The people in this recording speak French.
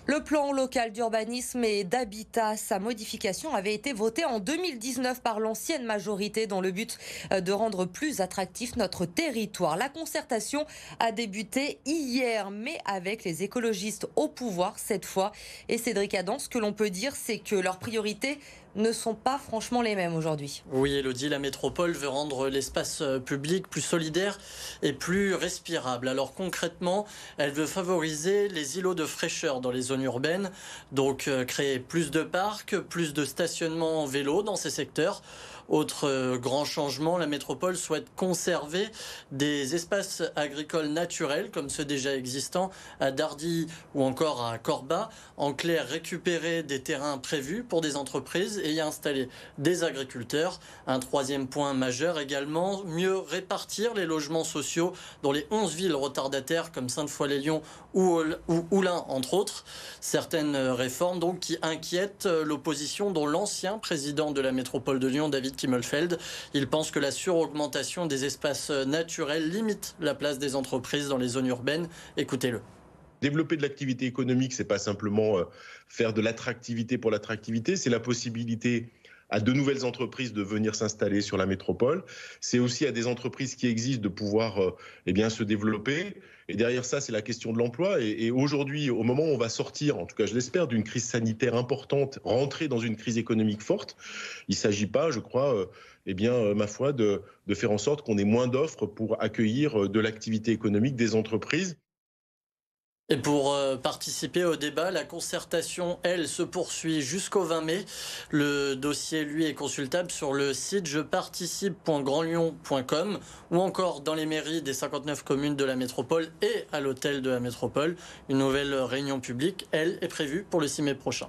Le plan local d'urbanisme et d'habitat, sa modification avait été votée en 2019 par l'ancienne majorité dans le but de rendre plus attractif notre territoire. La concertation a débuté hier, mais avec les écologistes au pouvoir cette fois. Et Cédric Adam, ce que l'on peut dire, c'est que leurs priorités ne sont pas franchement les mêmes aujourd'hui. Oui, Elodie, la métropole veut rendre l'espace public plus solidaire et plus respirable. Alors concrètement, elle veut favoriser les îlots de fraîcheur dans les zones urbaines, donc créer plus de parcs, plus de stationnements en vélo dans ces secteurs. Autre grand changement, la métropole souhaite conserver des espaces agricoles naturels comme ceux déjà existants à Dardy ou encore à Corba. En clair, récupérer des terrains prévus pour des entreprises et y installer des agriculteurs. Un troisième point majeur également, mieux répartir les logements sociaux dans les 11 villes retardataires comme Sainte-Foy-les-Lyons ou Oullins entre autres. Certaines réformes donc qui inquiètent l'opposition, dont l'ancien président de la métropole de Lyon, David Kimmelfeld. Il pense que la suraugmentation des espaces naturels limite la place des entreprises dans les zones urbaines. Écoutez-le. Développer de l'activité économique, c'est pas simplement faire de l'attractivité pour l'attractivité, c'est la possibilité à de nouvelles entreprises de venir s'installer sur la métropole. C'est aussi à des entreprises qui existent de pouvoir se développer. Et derrière ça, c'est la question de l'emploi. Et aujourd'hui, au moment où on va sortir, en tout cas je l'espère, d'une crise sanitaire importante, rentrer dans une crise économique forte, il ne s'agit pas, je crois, ma foi, de faire en sorte qu'on ait moins d'offres pour accueillir de l'activité économique des entreprises. Et pour participer au débat, la concertation, elle, se poursuit jusqu'au 20 mai. Le dossier, lui, est consultable sur le site jeparticipe.grandlyon.com ou encore dans les mairies des 59 communes de la métropole et à l'hôtel de la métropole. Une nouvelle réunion publique, elle, est prévue pour le 6 mai prochain.